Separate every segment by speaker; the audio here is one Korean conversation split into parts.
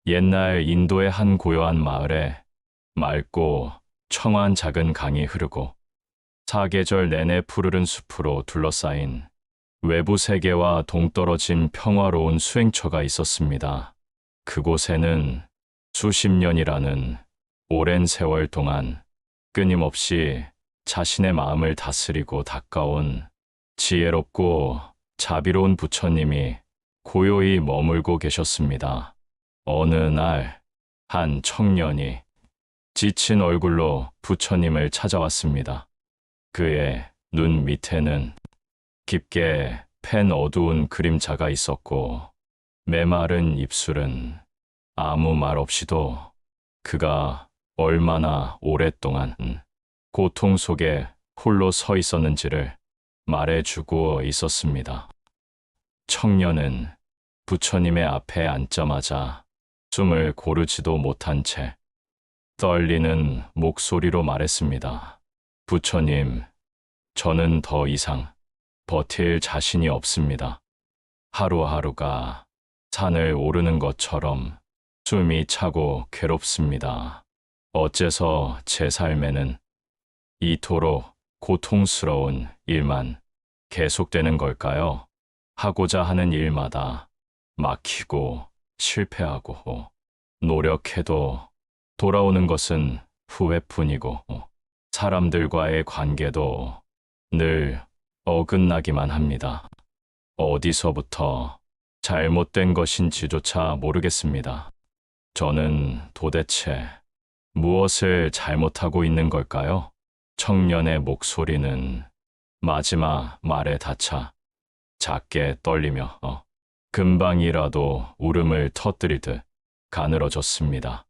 Speaker 1: 옛날 인도의 한 고요한 마을에 맑고 청아한 작은 강이 흐르고 사계절 내내 푸르른 숲으로 둘러싸인 외부 세계와 동떨어진 평화로운 수행처가 있었습니다. 그곳에는 수십 년이라는 오랜 세월 동안 끊임없이 자신의 마음을 다스리고 닦아온 지혜롭고 자비로운 부처님이 고요히 머물고 계셨습니다. 어느 날, 한 청년이 지친 얼굴로 부처님을 찾아왔습니다. 그의 눈 밑에는 깊게 팬 어두운 그림자가 있었고, 메마른 입술은 아무 말 없이도 그가 얼마나 오랫동안 고통 속에 홀로 서 있었는지를 말해주고 있었습니다. 청년은 부처님의 앞에 앉자마자 숨을 고르지도 못한 채 떨리는 목소리로 말했습니다. 부처님, 저는 더 이상 버틸 자신이 없습니다. 하루하루가 산을 오르는 것처럼 숨이 차고 괴롭습니다. 어째서 제 삶에는 이토록 고통스러운 일만 계속되는 걸까요? 하고자 하는 일마다 막히고 실패하고 노력해도 돌아오는 것은 후회뿐이고 사람들과의 관계도 늘 어긋나기만 합니다. 어디서부터 잘못된 것인지조차 모르겠습니다. 저는 도대체 무엇을 잘못하고 있는 걸까요? 청년의 목소리는 마지막 말에 닿자 작게 떨리며 금방이라도 울음을 터뜨리듯 가늘어졌습니다.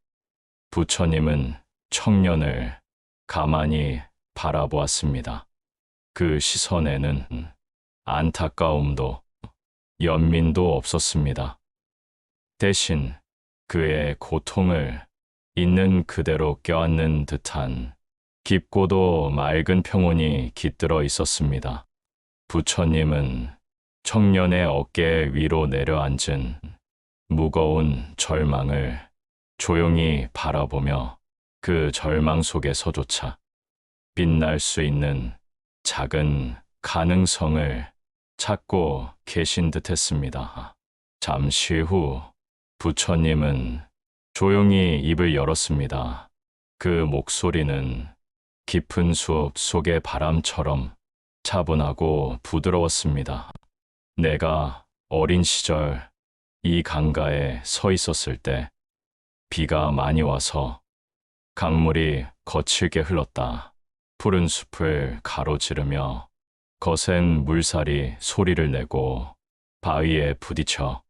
Speaker 1: 부처님은 청년을 가만히 바라보았습니다. 그 시선에는 안타까움도 연민도 없었습니다. 대신 그의 고통을 있는 그대로 껴안는 듯한 깊고도 맑은 평온이 깃들어 있었습니다. 부처님은 청년의 어깨 위로 내려앉은 무거운 절망을 조용히 바라보며 그 절망 속에서조차 빛날 수 있는 작은 가능성을 찾고 계신 듯 했습니다. 잠시 후 부처님은 조용히 입을 열었습니다. 그 목소리는 깊은 숲 속의 바람처럼 차분하고 부드러웠습니다. 내가 어린 시절 이 강가에 서 있었을 때 비가 많이 와서 강물이 거칠게 흘렀다. 푸른 숲을 가로지르며 거센 물살이 소리를 내고 바위에 부딪혀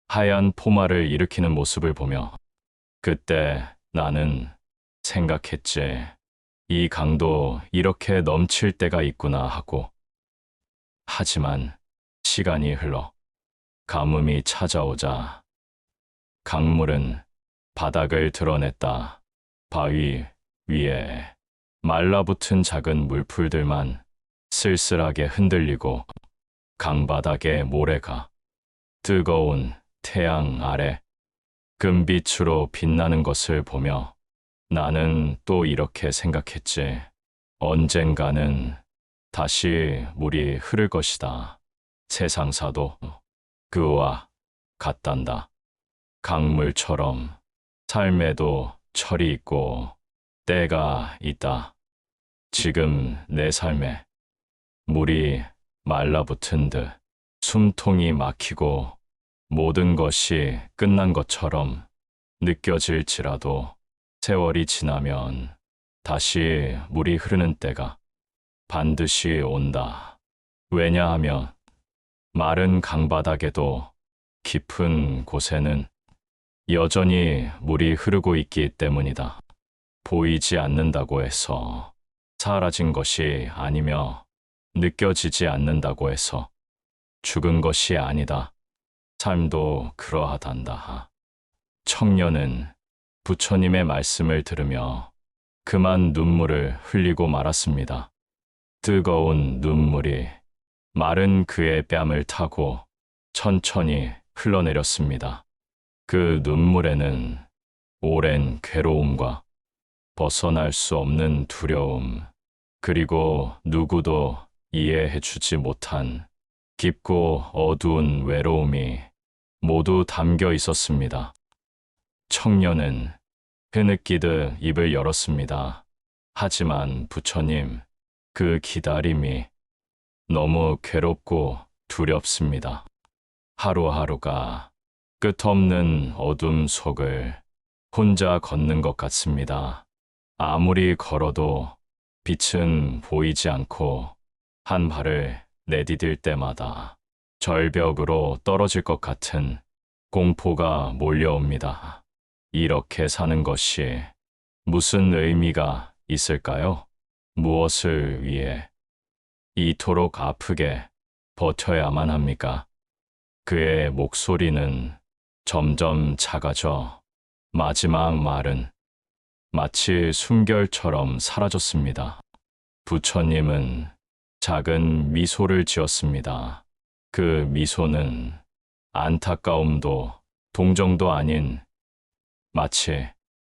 Speaker 1: 하얀 포마를 일으키는 모습을 보며 그때 나는 생각했지. 이 강도 이렇게 넘칠 때가 있구나 하고. 하지만 시간이 흘러 가뭄이 찾아오자 강물은 바닥을 드러냈다. 바위 위에 말라붙은 작은 물풀들만 쓸쓸하게 흔들리고 강바닥의 모래가 뜨거운 태양 아래 금빛으로 빛나는 것을 보며 나는 또 이렇게 생각했지. 언젠가는 다시 물이 흐를 것이다. 세상사도 그와 같단다. 강물처럼 삶에도 철이 있고 때가 있다. 지금 내 삶에 물이 말라붙은 듯 숨통이 막히고 모든 것이 끝난 것처럼 느껴질지라도 세월이 지나면 다시 물이 흐르는 때가 반드시 온다. 왜냐하면 마른 강바닥에도 깊은 곳에는 여전히 물이 흐르고 있기 때문이다. 보이지 않는다고 해서 사라진 것이 아니며 느껴지지 않는다고 해서 죽은 것이 아니다. 삶도 그러하단다. 청년은 부처님의 말씀을 들으며 그만 눈물을 흘리고 말았습니다. 뜨거운 눈물이 마른 그의 뺨을 타고 천천히 흘러내렸습니다. 그 눈물에는 오랜 괴로움과 벗어날 수 없는 두려움, 그리고 누구도 이해해주지 못한 깊고 어두운 외로움이 모두 담겨 있었습니다. 청년은 흐느끼듯 입을 열었습니다. 하지만 부처님, 그 기다림이 너무 괴롭고 두렵습니다. 하루하루가 끝없는 어둠 속을 혼자 걷는 것 같습니다. 아무리 걸어도 빛은 보이지 않고 한 발을 내디딜 때마다 절벽으로 떨어질 것 같은 공포가 몰려옵니다. 이렇게 사는 것이 무슨 의미가 있을까요? 무엇을 위해 이토록 아프게 버텨야만 합니까? 그의 목소리는 점점 작아져 마지막 말은 마치 숨결처럼 사라졌습니다. 부처님은 작은 미소를 지었습니다. 그 미소는 안타까움도 동정도 아닌 마치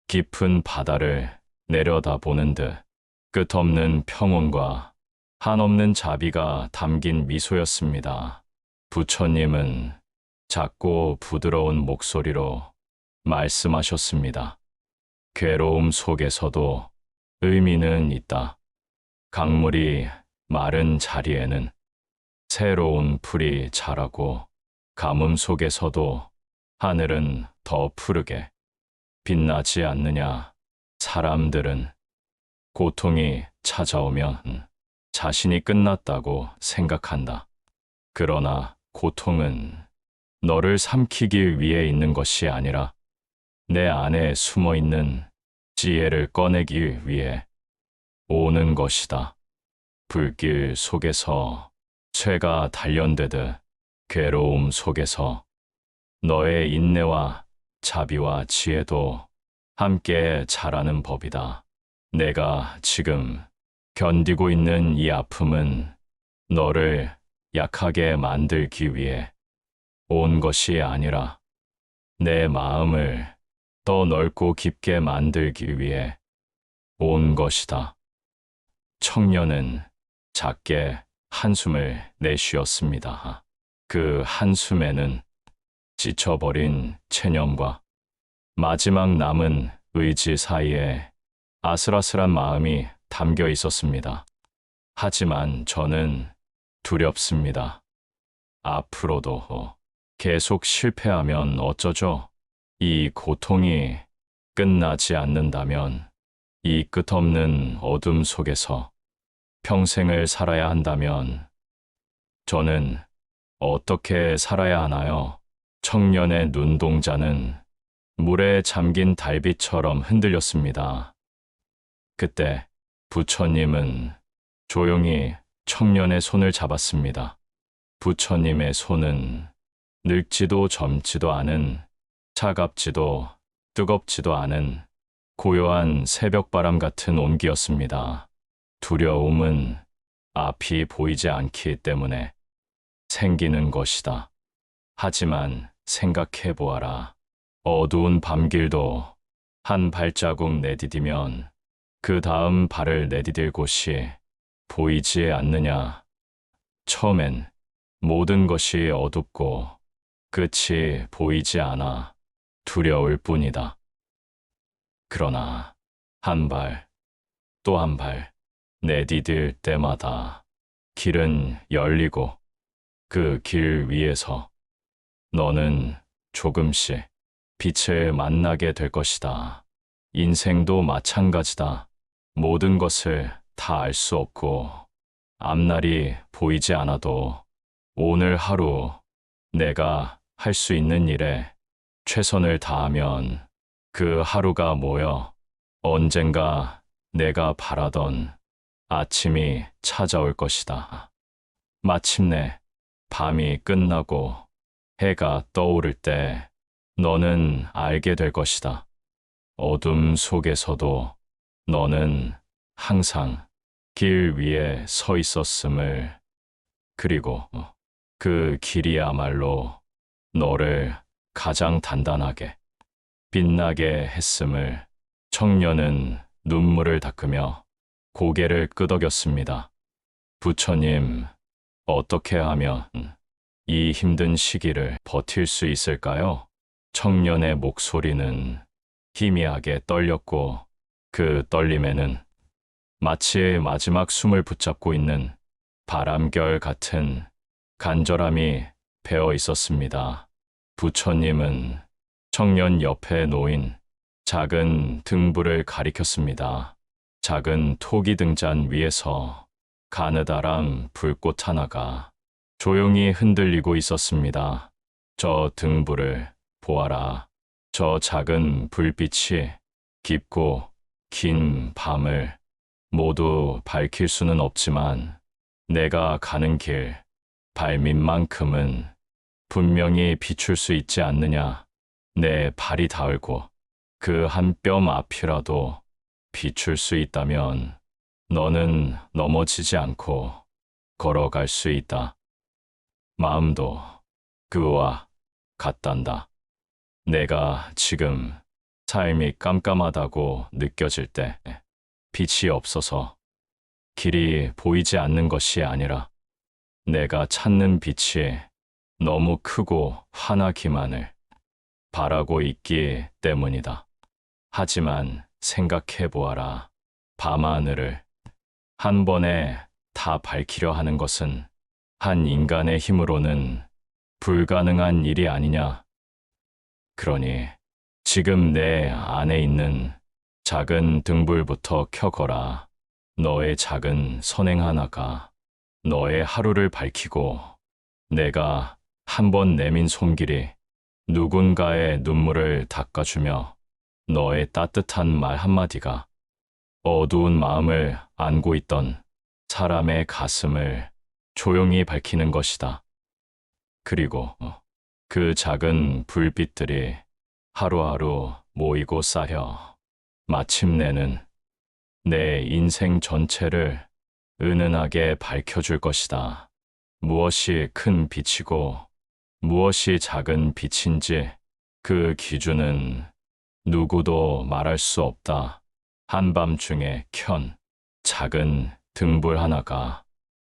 Speaker 1: 깊은 바다를 내려다보는 듯 끝없는 평온과 한없는 자비가 담긴 미소였습니다. 부처님은 작고 부드러운 목소리로 말씀하셨습니다. 괴로움 속에서도 의미는 있다. 강물이 마른 자리에는 새로운 풀이 자라고 가뭄 속에서도 하늘은 더 푸르게 빛나지 않느냐. 사람들은 고통이 찾아오면 자신이 끝났다고 생각한다. 그러나 고통은 너를 삼키기 위해 있는 것이 아니라 내 안에 숨어 있는 지혜를 꺼내기 위해 오는 것이다. 불길 속에서 쇠가 단련되듯 괴로움 속에서 너의 인내와 자비와 지혜도 함께 자라는 법이다. 내가 지금 견디고 있는 이 아픔은 너를 약하게 만들기 위해 온 것이 아니라 내 마음을 더 넓고 깊게 만들기 위해 온 것이다. 청년은 작게 한숨을 내쉬었습니다. 그 한숨에는 지쳐버린 체념과 마지막 남은 의지 사이에 아슬아슬한 마음이 담겨 있었습니다. 하지만 저는 두렵습니다. 앞으로도 계속 실패하면 어쩌죠? 이 고통이 끝나지 않는다면, 이 끝없는 어둠 속에서 평생을 살아야 한다면, 저는 어떻게 살아야 하나요? 청년의 눈동자는 물에 잠긴 달빛처럼 흔들렸습니다. 그때 부처님은 조용히 청년의 손을 잡았습니다. 부처님의 손은 늙지도 젊지도 않은, 차갑지도 뜨겁지도 않은 고요한 새벽바람 같은 온기였습니다. 두려움은 앞이 보이지 않기 때문에 생기는 것이다. 하지만 생각해 보아라. 어두운 밤길도 한 발자국 내디디면 그 다음 발을 내디딜 곳이 보이지 않느냐. 처음엔 모든 것이 어둡고 끝이 보이지 않아 두려울 뿐이다. 그러나 한 발, 또 한 발 내디딜 때마다 길은 열리고 그 길 위에서 너는 조금씩 빛을 만나게 될 것이다. 인생도 마찬가지다. 모든 것을 다 알 수 없고 앞날이 보이지 않아도 오늘 하루 내가 할 수 있는 일에 최선을 다하면 그 하루가 모여 언젠가 내가 바라던 아침이 찾아올 것이다. 마침내 밤이 끝나고 해가 떠오를 때 너는 알게 될 것이다. 어둠 속에서도 너는 항상 길 위에 서 있었음을, 그리고 그 길이야말로 너를 가장 단단하게 빛나게 했음을 청년은 눈물을 닦으며 고개를 끄덕였습니다. 부처님, 어떻게 하면 이 힘든 시기를 버틸 수 있을까요? 청년의 목소리는 희미하게 떨렸고 그 떨림에는 마치 마지막 숨을 붙잡고 있는 바람결 같은 간절함이 배어 있었습니다. 부처님은 청년 옆에 놓인 작은 등불을 가리켰습니다. 작은 토기 등잔 위에서 가느다란 불꽃 하나가 조용히 흔들리고 있었습니다. 저 등불을 보아라. 저 작은 불빛이 깊고 긴 밤을 모두 밝힐 수는 없지만 내가 가는 길, 발밑만큼은 분명히 비출 수 있지 않느냐. 내 발이 닿고 그 한 뼘 앞이라도 비출 수 있다면 너는 넘어지지 않고 걸어갈 수 있다. 마음도 그와 같단다. 내가 지금 삶이 깜깜하다고 느껴질 때 빛이 없어서 길이 보이지 않는 것이 아니라 내가 찾는 빛이 너무 크고 환하기만을 바라고 있기 때문이다. 하지만 생각해 보아라. 밤하늘을 한 번에 다 밝히려 하는 것은 한 인간의 힘으로는 불가능한 일이 아니냐. 그러니 지금 내 안에 있는 작은 등불부터 켜거라. 너의 작은 선행 하나가 너의 하루를 밝히고 내가 한 번 내민 손길이 누군가의 눈물을 닦아주며 너의 따뜻한 말 한마디가 어두운 마음을 안고 있던 사람의 가슴을 조용히 밝히는 것이다. 그리고 그 작은 불빛들이 하루하루 모이고 쌓여 마침내는 내 인생 전체를 은은하게 밝혀줄 것이다. 무엇이 큰 빛이고 무엇이 작은 빛인지 그 기준은 누구도 말할 수 없다. 한밤중에 켠 작은 등불 하나가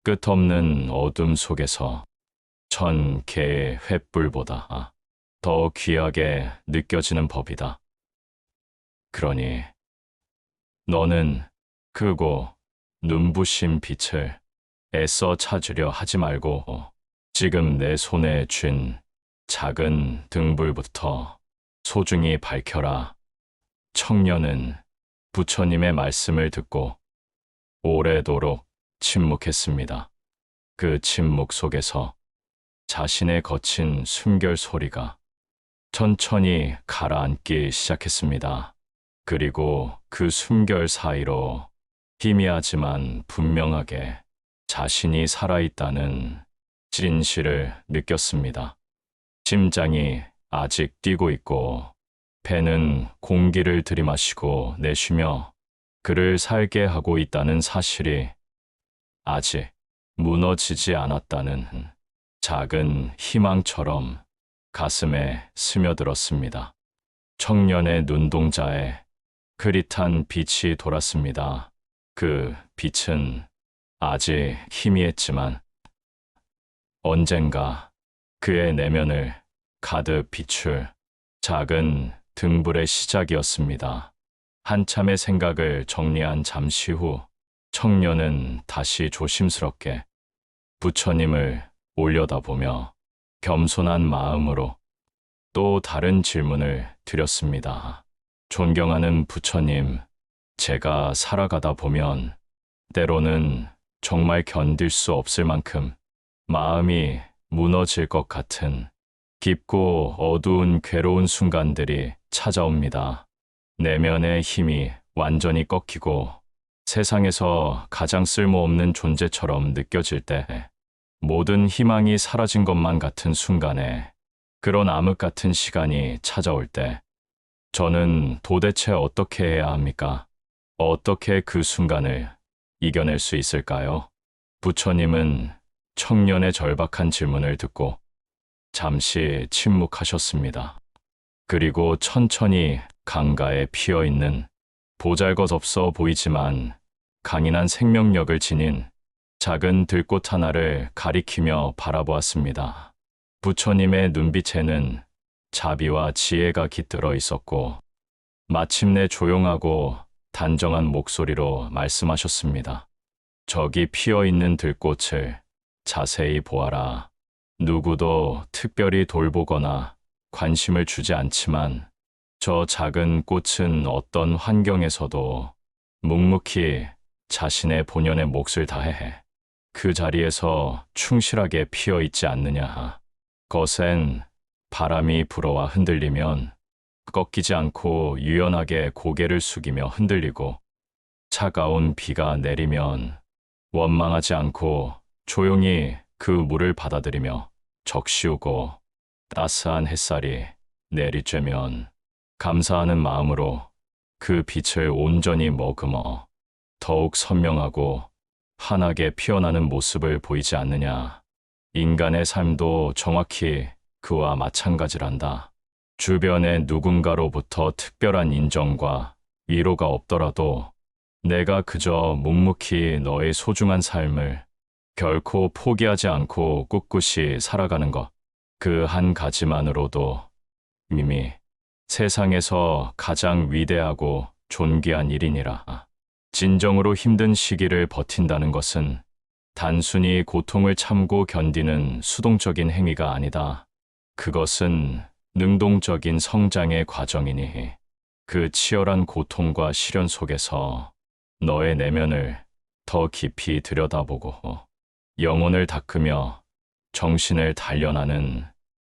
Speaker 1: 끝없는 어둠 속에서 1000개의 횃불보다 더 귀하게 느껴지는 법이다. 그러니 너는 크고 눈부신 빛을 애써 찾으려 하지 말고 지금 내 손에 쥔 작은 등불부터 소중히 밝혀라. 청년은 부처님의 말씀을 듣고 오래도록 침묵했습니다. 그 침묵 속에서 자신의 거친 숨결 소리가 천천히 가라앉기 시작했습니다. 그리고 그 숨결 사이로 희미하지만 분명하게 자신이 살아있다는 진실을 느꼈습니다. 심장이 아직 뛰고 있고 배는 공기를 들이마시고 내쉬며 그를 살게 하고 있다는 사실이 아직 무너지지 않았다는 작은 희망처럼 가슴에 스며들었습니다. 청년의 눈동자에 흐릿한 빛이 돌았습니다. 그 빛은 아직 희미했지만 언젠가 그의 내면을 가득 비출 작은 등불의 시작이었습니다. 한참의 생각을 정리한 잠시 후 청년은 다시 조심스럽게 부처님을 올려다보며 겸손한 마음으로 또 다른 질문을 드렸습니다. 존경하는 부처님, 제가 살아가다 보면 때로는 정말 견딜 수 없을 만큼 마음이 무너질 것 같은 깊고 어두운 괴로운 순간들이 찾아옵니다. 내면의 힘이 완전히 꺾이고 세상에서 가장 쓸모없는 존재처럼 느껴질 때, 모든 희망이 사라진 것만 같은 순간에, 그런 암흑 같은 시간이 찾아올 때, 저는 도대체 어떻게 해야 합니까? 어떻게 그 순간을 이겨낼 수 있을까요? 부처님은 청년의 절박한 질문을 듣고 잠시 침묵하셨습니다. 그리고 천천히 강가에 피어 있는 보잘것없어 보이지만 강인한 생명력을 지닌 작은 들꽃 하나를 가리키며 바라보았습니다. 부처님의 눈빛에는 자비와 지혜가 깃들어 있었고 마침내 조용하고 단정한 목소리로 말씀하셨습니다. 저기 피어 있는 들꽃을 자세히 보아라. 누구도 특별히 돌보거나 관심을 주지 않지만 저 작은 꽃은 어떤 환경에서도 묵묵히 자신의 본연의 몫을 다해 그 자리에서 충실하게 피어 있지 않느냐. 거센 바람이 불어와 흔들리면 꺾이지 않고 유연하게 고개를 숙이며 흔들리고 차가운 비가 내리면 원망하지 않고 조용히 그 물을 받아들이며 적시우고 따스한 햇살이 내리쬐면 감사하는 마음으로 그 빛을 온전히 머금어 더욱 선명하고 환하게 피어나는 모습을 보이지 않느냐. 인간의 삶도 정확히 그와 마찬가지란다. 주변의 누군가로부터 특별한 인정과 위로가 없더라도 내가 그저 묵묵히 너의 소중한 삶을 결코 포기하지 않고 꿋꿋이 살아가는 것, 그 한 가지만으로도 이미 세상에서 가장 위대하고 존귀한 일이니라. 진정으로 힘든 시기를 버틴다는 것은 단순히 고통을 참고 견디는 수동적인 행위가 아니다. 그것은 능동적인 성장의 과정이니 그 치열한 고통과 시련 속에서 너의 내면을 더 깊이 들여다보고 영혼을 닦으며 정신을 단련하는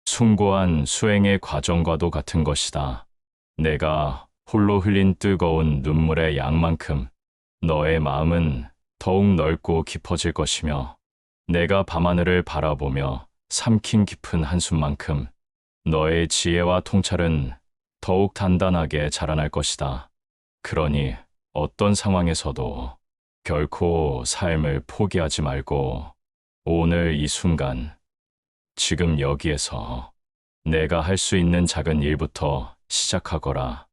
Speaker 1: 숭고한 수행의 과정과도 같은 것이다. 내가 홀로 흘린 뜨거운 눈물의 양만큼 너의 마음은 더욱 넓고 깊어질 것이며 내가 밤하늘을 바라보며 삼킨 깊은 한숨만큼 너의 지혜와 통찰은 더욱 단단하게 자라날 것이다. 그러니 어떤 상황에서도 결코 삶을 포기하지 말고 오늘 이 순간, 지금 여기에서 내가 할 수 있는 작은 일부터 시작하거라.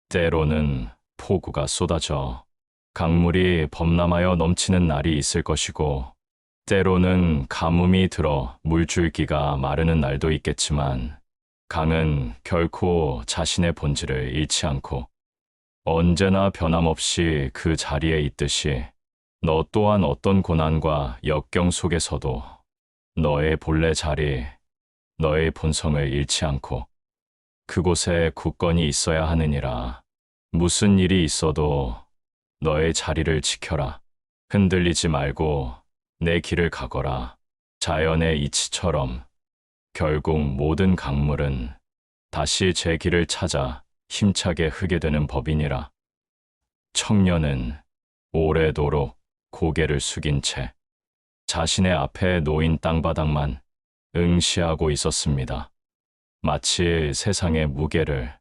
Speaker 1: 때로는 폭우가 쏟아져 강물이 범람하여 넘치는 날이 있을 것이고 때로는 가뭄이 들어 물줄기가 마르는 날도 있겠지만 강은 결코 자신의 본질을 잃지 않고 언제나 변함없이 그 자리에 있듯이 너 또한 어떤 고난과 역경 속에서도 너의 본래 자리, 너의 본성을 잃지 않고 그곳에 굳건히 있어야 하느니라. 무슨 일이 있어도 너의 자리를 지켜라. 흔들리지 말고 내 길을 가거라. 자연의 이치처럼 결국 모든 강물은 다시 제 길을 찾아 힘차게 흐게 되는 법이니라. 청년은 오래도록 고개를 숙인 채 자신의 앞에 놓인 땅바닥만 응시하고 있었습니다. 마치 세상의 무게를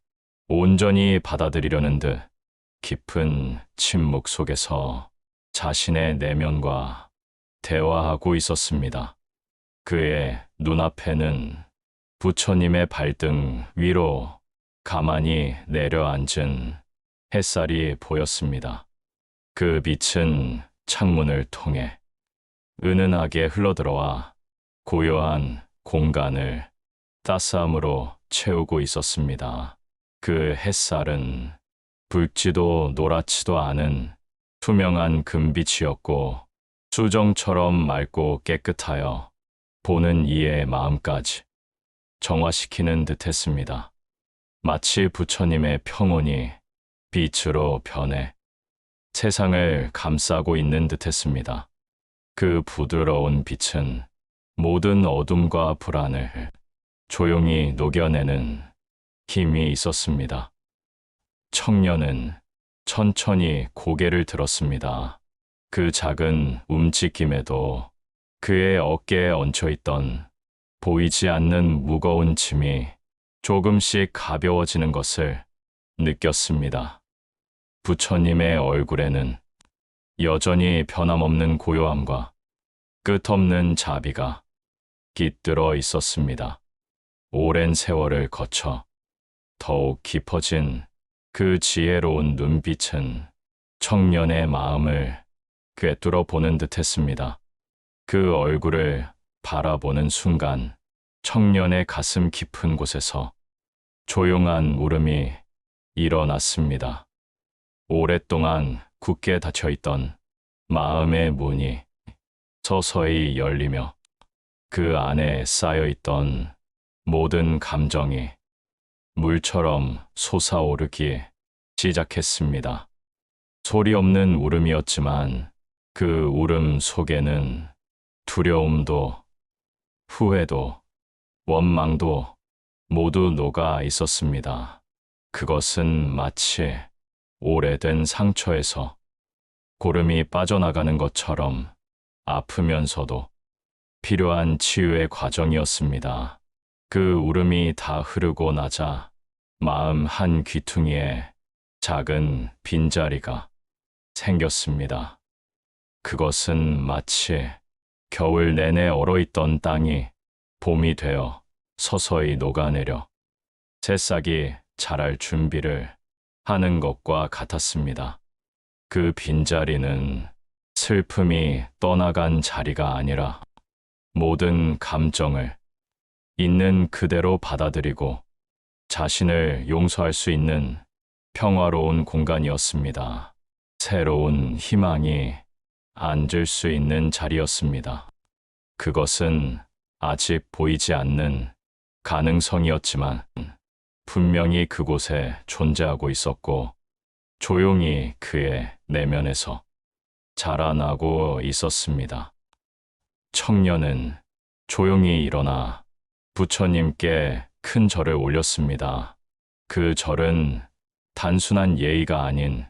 Speaker 1: 온전히 받아들이려는 듯 깊은 침묵 속에서 자신의 내면과 대화하고 있었습니다. 그의 눈앞에는 부처님의 발등 위로 가만히 내려앉은 햇살이 보였습니다. 그 빛은 창문을 통해 은은하게 흘러들어와 고요한 공간을 따스함으로 채우고 있었습니다. 그 햇살은 붉지도 노랗지도 않은 투명한 금빛이었고 수정처럼 맑고 깨끗하여 보는 이의 마음까지 정화시키는 듯했습니다. 마치 부처님의 평온이 빛으로 변해 세상을 감싸고 있는 듯했습니다. 그 부드러운 빛은 모든 어둠과 불안을 조용히 녹여내는 힘이 있었습니다. 청년은 천천히 고개를 들었습니다. 그 작은 움직임에도 그의 어깨에 얹혀있던 보이지 않는 무거운 짐이 조금씩 가벼워지는 것을 느꼈습니다. 부처님의 얼굴에는 여전히 변함없는 고요함과 끝없는 자비가 깃들어 있었습니다. 오랜 세월을 거쳐 더욱 깊어진 그 지혜로운 눈빛은 청년의 마음을 꿰뚫어 보는 듯했습니다. 그 얼굴을 바라보는 순간 청년의 가슴 깊은 곳에서 조용한 울음이 일어났습니다. 오랫동안 굳게 닫혀있던 마음의 문이 서서히 열리며 그 안에 쌓여있던 모든 감정이 물처럼 솟아오르기 시작했습니다. 소리 없는 울음이었지만 그 울음 속에는 두려움도, 후회도, 원망도 모두 녹아 있었습니다. 그것은 마치 오래된 상처에서 고름이 빠져나가는 것처럼 아프면서도 필요한 치유의 과정이었습니다. 그 울음이 다 흐르고 나자 마음 한 귀퉁이에 작은 빈자리가 생겼습니다. 그것은 마치 겨울 내내 얼어있던 땅이 봄이 되어 서서히 녹아내려 새싹이 자랄 준비를 하는 것과 같았습니다. 그 빈자리는 슬픔이 떠나간 자리가 아니라 모든 감정을 있는 그대로 받아들이고 자신을 용서할 수 있는 평화로운 공간이었습니다. 새로운 희망이 앉을 수 있는 자리였습니다. 그것은 아직 보이지 않는 가능성이었지만 분명히 그곳에 존재하고 있었고 조용히 그의 내면에서 자라나고 있었습니다. 청년은 조용히 일어나 부처님께 큰 절을 올렸습니다. 그 절은 단순한 예의가 아닌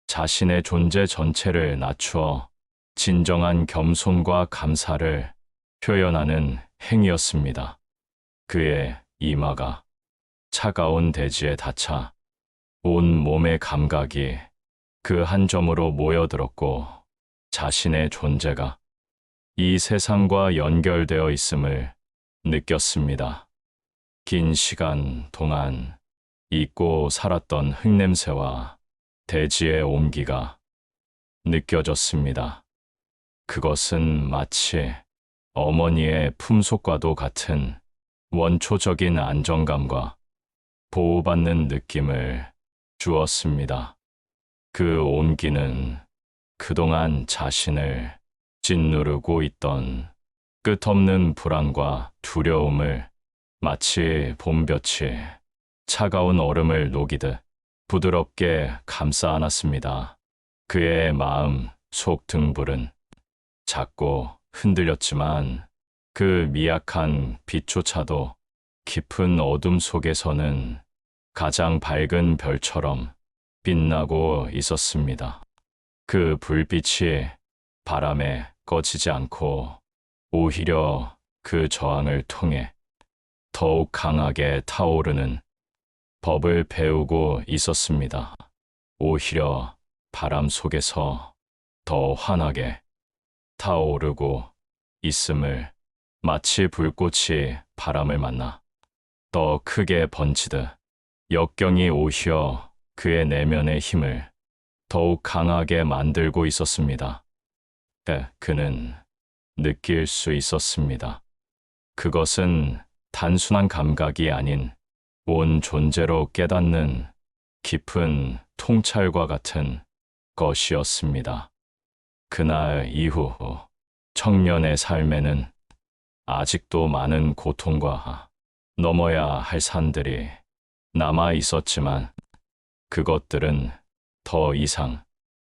Speaker 1: 자신의 존재 전체를 낮추어 진정한 겸손과 감사를 표현하는 행위였습니다. 그의 이마가 차가운 대지에 닿자 온 몸의 감각이 그 한 점으로 모여들었고 자신의 존재가 이 세상과 연결되어 있음을 느꼈습니다. 긴 시간 동안 잊고 살았던 흙냄새와 대지의 온기가 느껴졌습니다. 그것은 마치 어머니의 품속과도 같은 원초적인 안정감과 보호받는 느낌을 주었습니다. 그 온기는 그동안 자신을 짓누르고 있던 끝없는 불안과 두려움을 마치 봄볕이 차가운 얼음을 녹이듯 부드럽게 감싸 안았습니다. 그의 마음 속 등불은 작고 흔들렸지만 그 미약한 빛조차도 깊은 어둠 속에서는 가장 밝은 별처럼 빛나고 있었습니다. 그 불빛이 바람에 꺼지지 않고 오히려 그 저항을 통해 더욱 강하게 타오르는 법을 배우고 있었습니다. 오히려 바람 속에서 더 환하게 타오르고 있음을 마치 불꽃이 바람을 만나 더 크게 번지듯 역경이 오히려 그의 내면의 힘을 더욱 강하게 만들고 있었습니다. 그는 느낄 수 있었습니다. 그것은 단순한 감각이 아닌 온 존재로 깨닫는 깊은 통찰과 같은 것이었습니다. 그날 이후 청년의 삶에는 아직도 많은 고통과 넘어야 할 산들이 남아 있었지만 그것들은 더 이상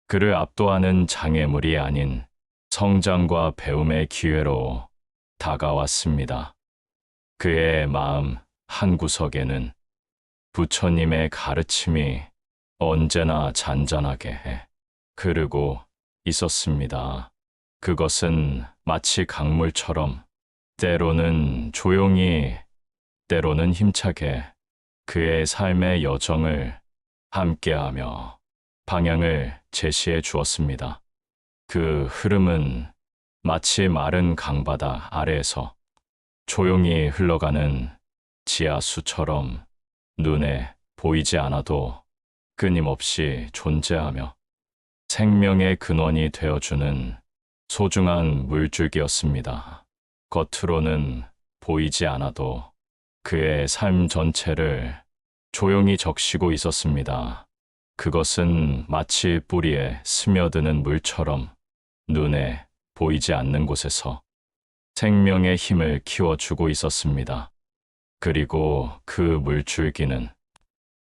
Speaker 1: 그를 압도하는 장애물이 아닌 성장과 배움의 기회로 다가왔습니다. 그의 마음 한구석에는 부처님의 가르침이 언제나 잔잔하게 흐르고 있었습니다. 그것은 마치 강물처럼 때로는 조용히, 때로는 힘차게 그의 삶의 여정을 함께하며 방향을 제시해 주었습니다. 그 흐름은 마치 마른 강바다 아래에서 조용히 흘러가는 지하수처럼 눈에 보이지 않아도 끊임없이 존재하며 생명의 근원이 되어주는 소중한 물줄기였습니다. 겉으로는 보이지 않아도 그의 삶 전체를 조용히 적시고 있었습니다. 그것은 마치 뿌리에 스며드는 물처럼 눈에 보이지 않는 곳에서 생명의 힘을 키워주고 있었습니다. 그리고 그 물줄기는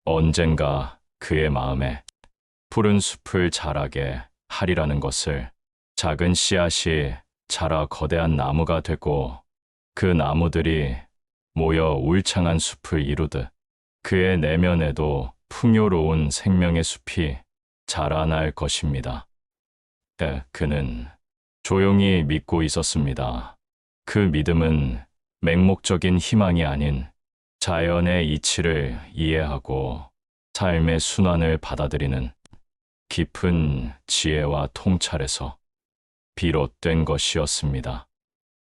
Speaker 1: 언젠가 그의 마음에 푸른 숲을 자라게 하리라는 것을, 작은 씨앗이 자라 거대한 나무가 되고 그 나무들이 모여 울창한 숲을 이루듯 그의 내면에도 풍요로운 생명의 숲이 자라날 것입니다. 그는 조용히 믿고 있었습니다. 그 믿음은 맹목적인 희망이 아닌 자연의 이치를 이해하고 삶의 순환을 받아들이는 깊은 지혜와 통찰에서 비롯된 것이었습니다.